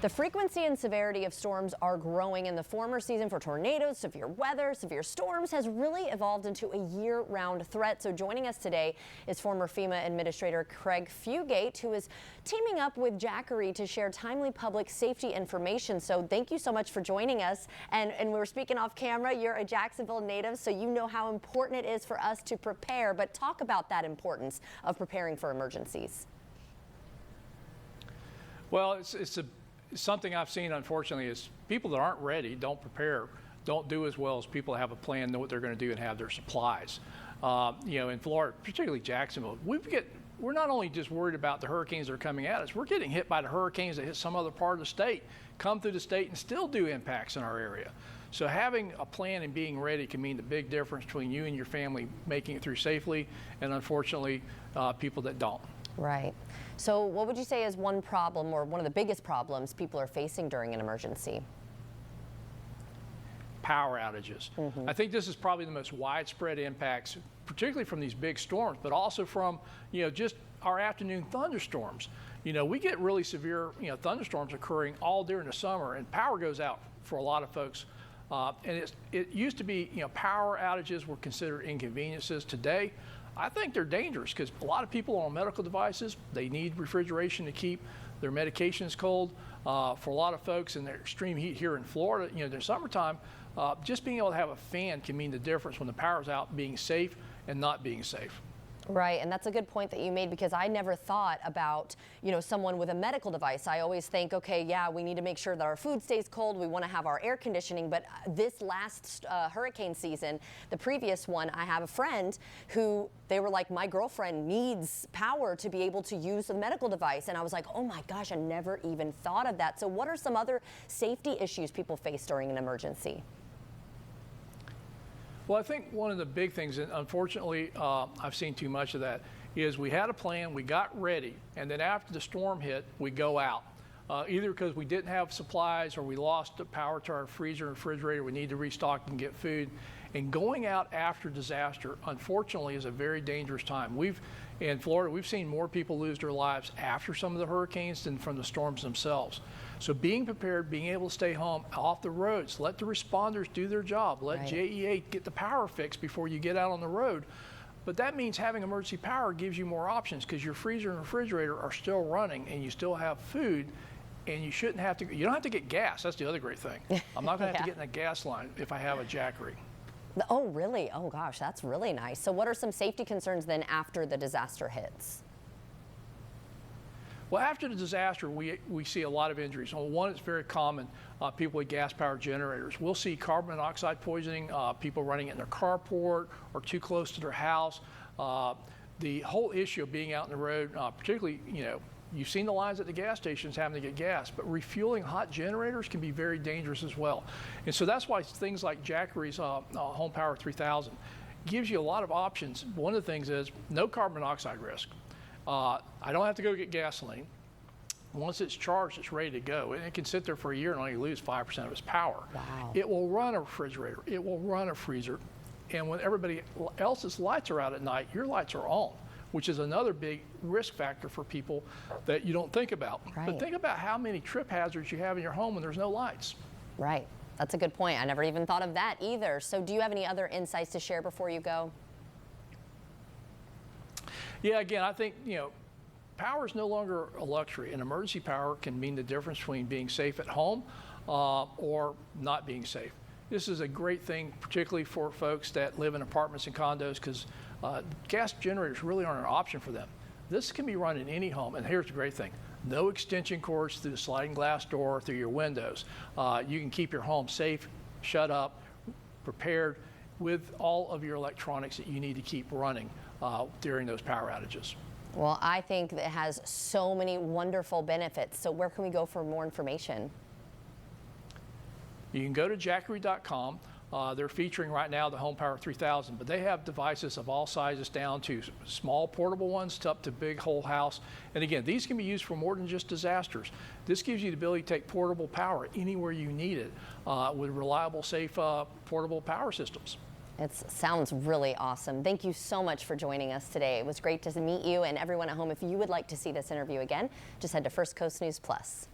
The frequency and severity of storms are growing, and the former season for tornadoes, severe weather, severe storms has really evolved into a year-round threat. So joining us today is former FEMA Administrator Craig Fugate, who is teaming up with Jackery to share timely public safety information. So thank you so much for joining us. And we were speaking off camera, you're a Jacksonville native, so you know how important it is for us to prepare. But talk about that importance of preparing for emergencies. Well, it's something I've seen, unfortunately, is people that aren't ready, don't prepare, don't do as well as people that have a plan, know what they're going to do, and have their supplies. In Florida, particularly Jacksonville, we're not only just worried about the hurricanes that are coming at us, we're getting hit by the hurricanes that hit some other part of the state, come through the state, and still do impacts in our area. So having a plan and being ready can mean the big difference between you and your family making it through safely, and unfortunately, people that don't. Right. So what would you say is one problem, or one of the biggest problems people are facing during an emergency? Power outages. I think this is probably the most widespread impacts, particularly from these big storms, but also from, just our afternoon thunderstorms. We get really severe, thunderstorms occurring all during the summer, and power goes out for a lot of folks. And it used to be, power outages were considered inconveniences. Today, I think they're dangerous because a lot of people are on medical devices. They need refrigeration to keep their medications cold. For a lot of folks in the extreme heat here in Florida, in the summertime, just being able to have a fan can mean the difference when the power's out, being safe and not being safe. Right, and that's a good point that you made, because I never thought about, someone with a medical device. I always think, okay, yeah, we need to make sure that our food stays cold. We want to have our air conditioning. But this last hurricane season, the previous one, I have a friend who, they were like, my girlfriend needs power to be able to use a medical device. And I was like, oh my gosh, I never even thought of that. So what are some other safety issues people face during an emergency? Well, I think one of the big things, and unfortunately I've seen too much of that, is we had a plan, we got ready, and then after the storm hit, we go out. Either because we didn't have supplies or we lost the power to our freezer and refrigerator, we need to restock and get food. And going out after disaster, unfortunately, is a very dangerous time. In Florida, we've seen more people lose their lives after some of the hurricanes than from the storms themselves. So being prepared, being able to stay home, off the roads, let the responders do their job, let JEA get the power fixed before you get out on the road. But that means having emergency power gives you more options, because your freezer and refrigerator are still running and you still have food, and you don't have to get gas. That's the other great thing. I'm not going to have to get in a gas line if I have a Jackery. Oh, really? Oh, gosh, that's really nice. So what are some safety concerns then after the disaster hits? Well, after the disaster, we see a lot of injuries. One, it's very common, people with gas-powered generators. We'll see carbon monoxide poisoning, people running it in their carport or too close to their house. The whole issue of being out on the road, particularly, you've seen the lines at the gas stations having to get gas, but refueling hot generators can be very dangerous as well. And so that's why things like Jackery's Home Power 3000 gives you a lot of options. One of the things is no carbon monoxide risk. I don't have to go get gasoline. Once it's charged, it's ready to go. And it can sit there for a year and only lose 5% of its power. Wow. It will run a refrigerator. It will run a freezer. And when everybody else's lights are out at night, your lights are on, which is another big risk factor for people that you don't think about. Right. But think about how many trip hazards you have in your home when there's no lights. Right. That's a good point. I never even thought of that either. So do you have any other insights to share before you go? Yeah, again, I think, power is no longer a luxury, and emergency power can mean the difference between being safe at home or not being safe. This is a great thing, particularly for folks that live in apartments and condos, because gas generators really aren't an option for them. This can be run in any home, and here's the great thing. No extension cords through the sliding glass door, through your windows. You can keep your home safe, shut up, prepared with all of your electronics that you need to keep running during those power outages. Well, I think that it has so many wonderful benefits. So where can we go for more information? You can go to Jackery.com. They're featuring right now the Home Power 3000, but they have devices of all sizes, down to small portable ones to up to big whole house. And again, these can be used for more than just disasters. This gives you the ability to take portable power anywhere you need it with reliable, safe, portable power systems. It sounds really awesome. Thank you so much for joining us today. It was great to meet you, and everyone at home, if you would like to see this interview again, just head to First Coast News Plus.